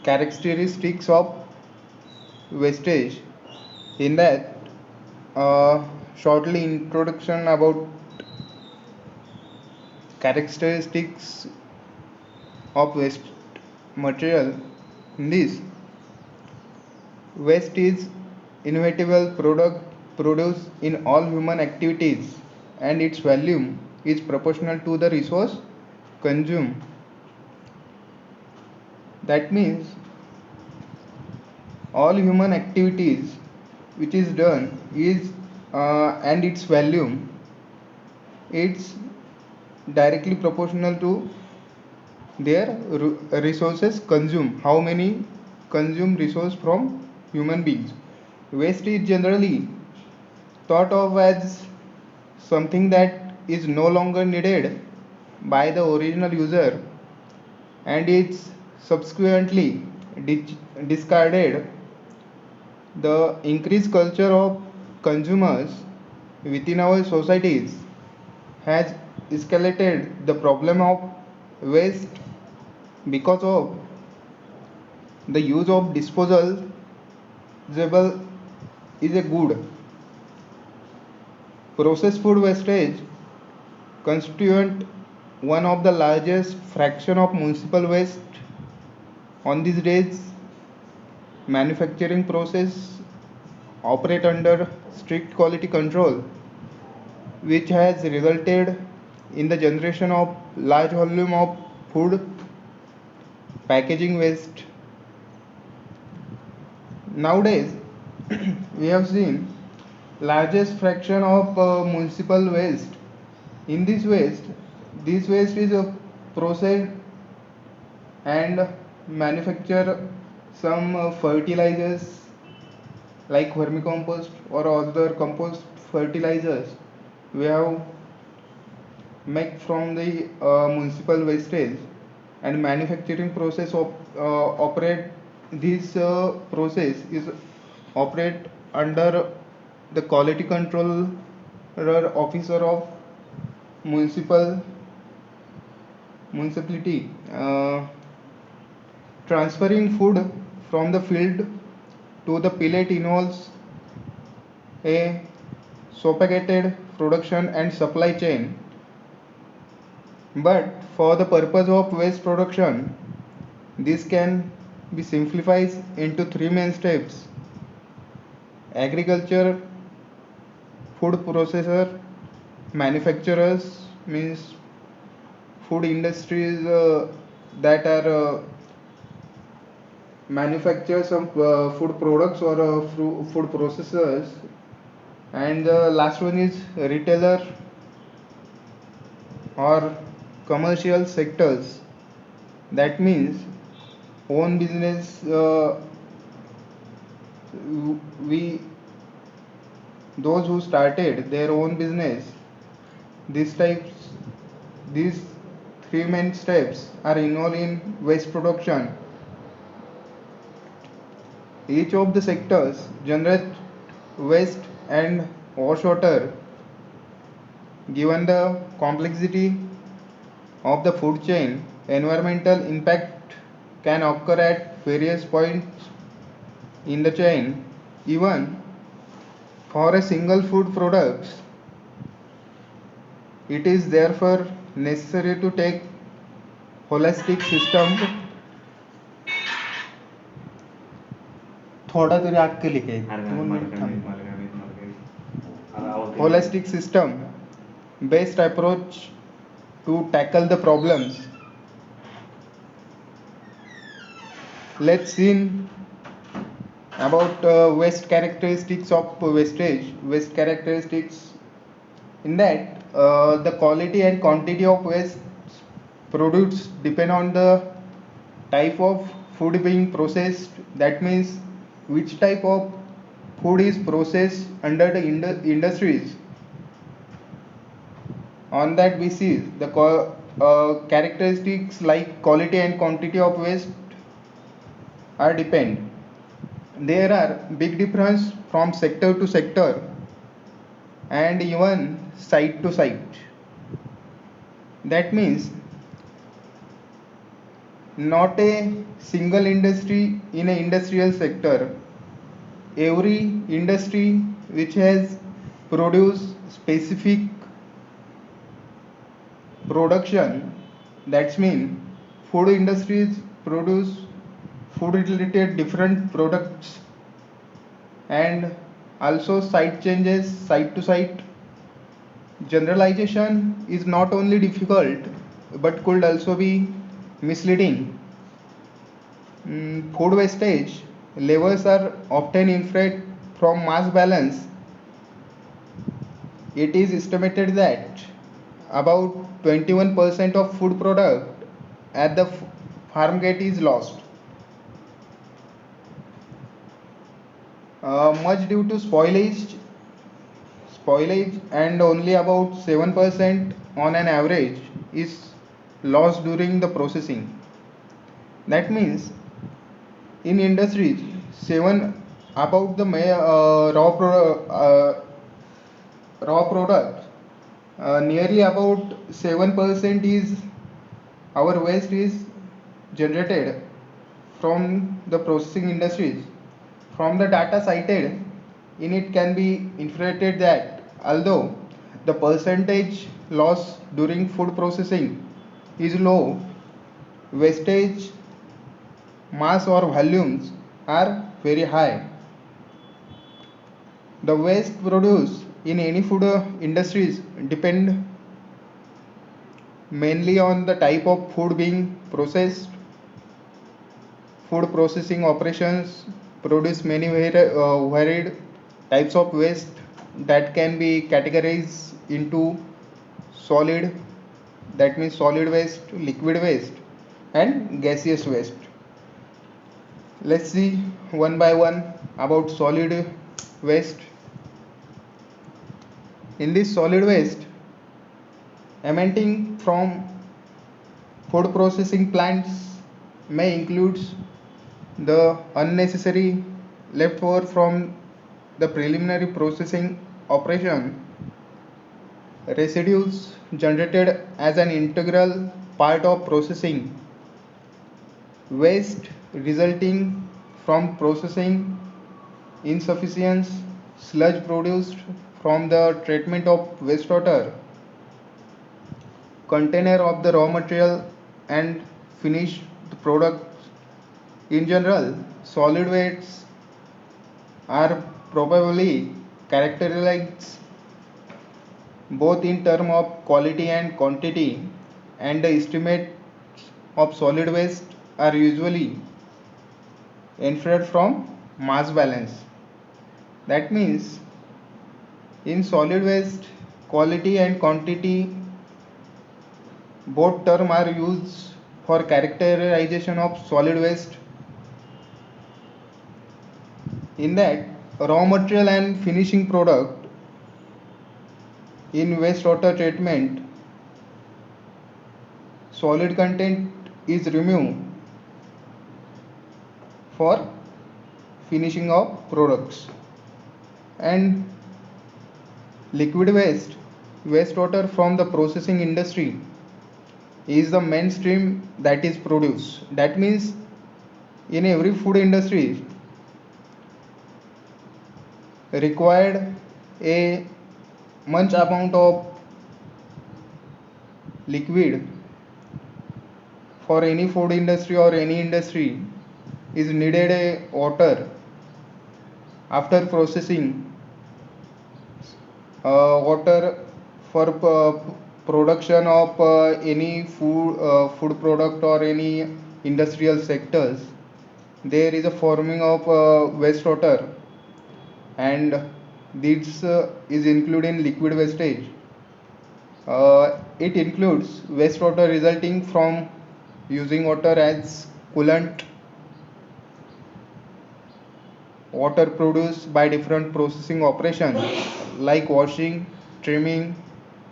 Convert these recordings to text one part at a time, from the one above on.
characteristics of wastage. In that, shortly introduction about characteristics of waste material. In this, waste is inevitable product produced in all human activities, and its volume is proportional to the resource consumed. That means all human activities which is done is and its volume, it's directly proportional to their resources consumed, how many consume resource from human beings. Waste is generally thought of as something that is no longer needed by the original user and is subsequently discarded. The increased culture of consumers within our societies has escalated the problem of waste because of the use of disposable is a good. Processed food wastage constitute one of the largest fraction of municipal waste on these days. Manufacturing process operate under strict quality control, which has resulted in the generation of large volume of food packaging waste. Nowadays, we have seen largest fraction of municipal waste. In this waste is processed and manufacture some fertilizers like vermicompost or other compost fertilizers we have make from the municipal wastage, and manufacturing process of operate this process is operate under the quality control officer of municipal municipality. Transferring food from the field to the pellet involves a sophisticated production and supply chain. But for the purpose of waste production, this can be simplified into three main steps: agriculture, food processor, manufacturers means food industries that are manufacture some food products or food processors, and the last one is retailer or commercial sectors. That means own business, we those who started their own business. These types, these three main steps are involved in waste production. Each of the sectors generate waste and wash water. Given the complexity of the food chain, environmental impact can occur at various points in the chain. Even for a single food product, it is therefore necessary to take holistic system. थोडा तरी अक्कल आहे काय? 2 minute थांब. Holistic system based approach to tackle the problems. Let's see about waste characteristics of wastage. Waste characteristics, in that the quality and quantity of waste produced depend on the type of food being processed. That means which type of food is processed under the industries. On that we see the characteristics like quality and quantity of waste are depend. There are big difference from sector to sector and even site to site. That means not a single industry in an industrial sector. Every industry which has produced specific production, that's mean food industries produce food related different products, and also site changes site to site. Generalization is not only difficult but could also be misleading. Food wastage levels are often inferred from mass balance. It is estimated that about 21% of food product at the farm gate is lost, much due to spoilage, and only about 7% on an average is lost during the processing. That means in industries, 7 about the raw product, nearly about 7% is our waste is generated from the processing industries. From the data cited in it can be inferred that although the percentage loss during food processing is low, wastage mass or volumes are very high. The waste produced in any food industries depend mainly on the type of food being processed. Food processing operations produce many varied types of waste that can be categorized into solid, that means solid waste, liquid waste, and gaseous waste. Let's see one by one about solid waste. In this solid waste emanating from food processing plants may include the unnecessary leftover from the preliminary processing operation, residues generated as an integral part of processing, waste resulting from processing, insufficient sludge produced from the treatment of wastewater, container of the raw material and finished products. In general, solid wastes are probably characterized both in terms of quality and quantity, and the estimates of solid waste are usually inferred from mass balance. That means in solid waste, quality and quantity both terms are used for characterization of solid waste. In that, raw material and finishing product in wastewater treatment, solid content is removed for finishing of products. And liquid waste, wastewater from the processing industry, is the mainstream that is produced. That means in every food industry required a much amount of liquid for any food industry or any industry is needed a water after processing, water for production of any food product or any industrial sectors. There is a forming of wastewater, and this is included in liquid wastage. It includes wastewater resulting from using water as coolant, water produced by different processing operations like washing, trimming,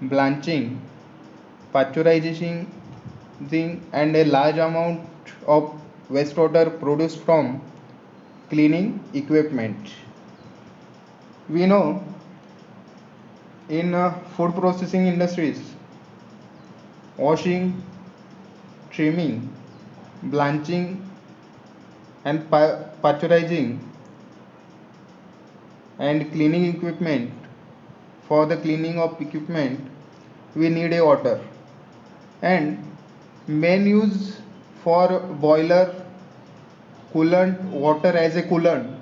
blanching, pasteurizing, and a large amount of wastewater produced from cleaning equipment. We know in food processing industries, washing, trimming, blanching and pasteurizing and cleaning equipment. For the cleaning of equipment we need a water, and main use for boiler coolant, water as a coolant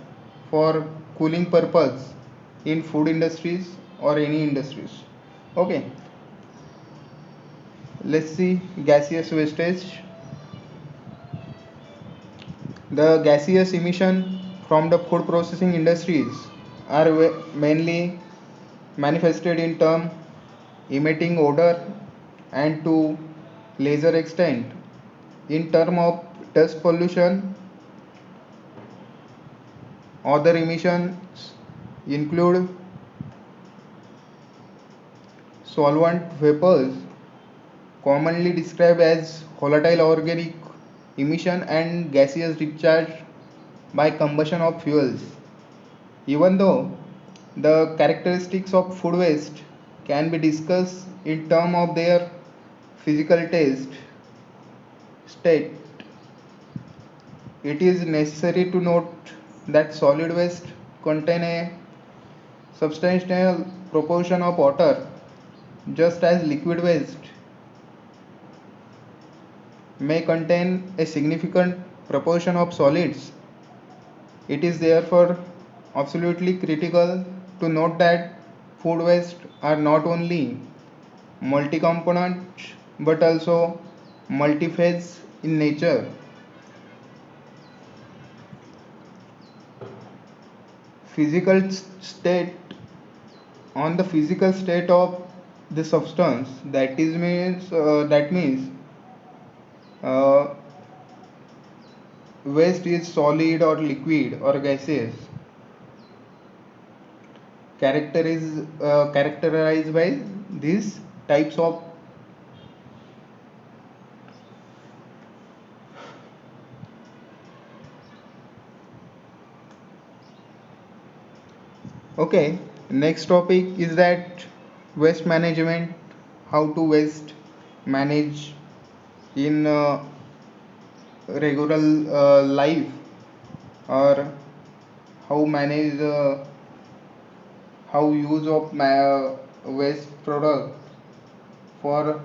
for cooling purpose in food industries or any industries. Okay, let's see gaseous wastage. The gaseous emission from the food processing industries are mainly manifested in term emitting odor and to lesser extent in term of dust pollution. Other emissions include solvent vapors, commonly described as volatile organic emission, and gaseous discharge by combustion of fuels. Even though the characteristics of food waste can be discussed in terms of their physical taste state, it is necessary to note that solid waste contain a substantial proportion of water, just as liquid waste may contain a significant proportion of solids. It is therefore absolutely critical to note that food waste are not only multi-component but also multi-phase in nature. Physical state on the physical state of the substance, that means uh, waste is solid or liquid or gaseous, characterized by these types of. Okay, next topic is that waste management, how to waste manage in regular life, or how manage how use of waste product for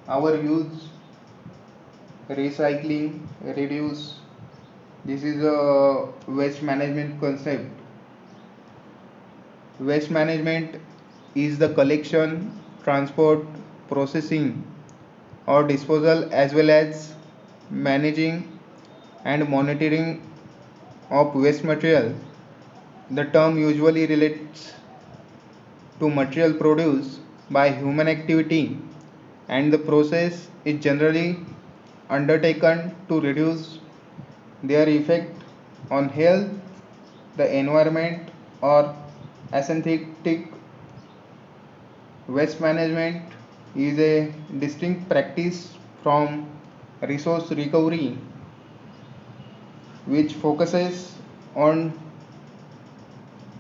our use, recycling, reduce. This is a waste management concept. Waste management is the collection, transport, processing, or disposal, as well as managing and monitoring of waste material. The term usually relates to material produced by human activity, and the process is generally undertaken to reduce their effect on health, the environment, or asynthetic. Waste management is a distinct practice from resource recovery, which focuses on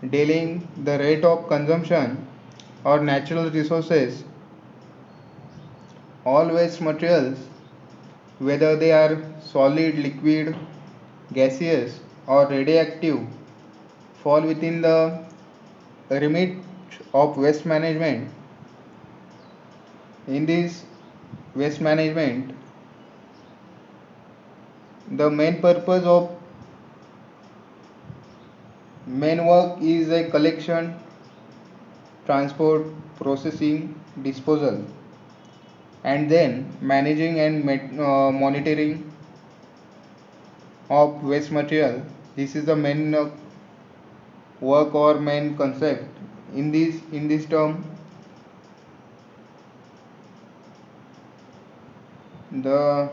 dealing the rate of consumption or natural resources. All waste materials, whether they are solid, liquid, gaseous, or radioactive, fall within the remit of waste management. In this waste management, the main work is a collection, transport, processing, disposal, and then managing and monitoring of waste material. This is the main work or main concept. In this term, the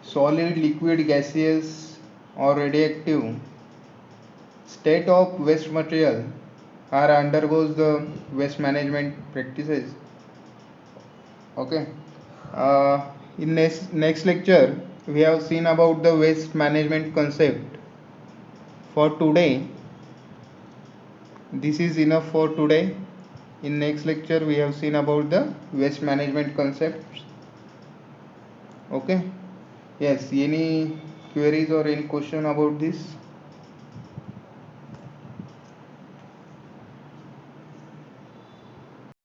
solid, liquid, gaseous, or radioactive state of waste material are undergoes the waste management practices. Okay. In next lecture, we have seen about the waste management concept. For today, this is enough for today. In next lecture, we have seen about the waste management concepts. Okay. Yes, any queries or any question about this?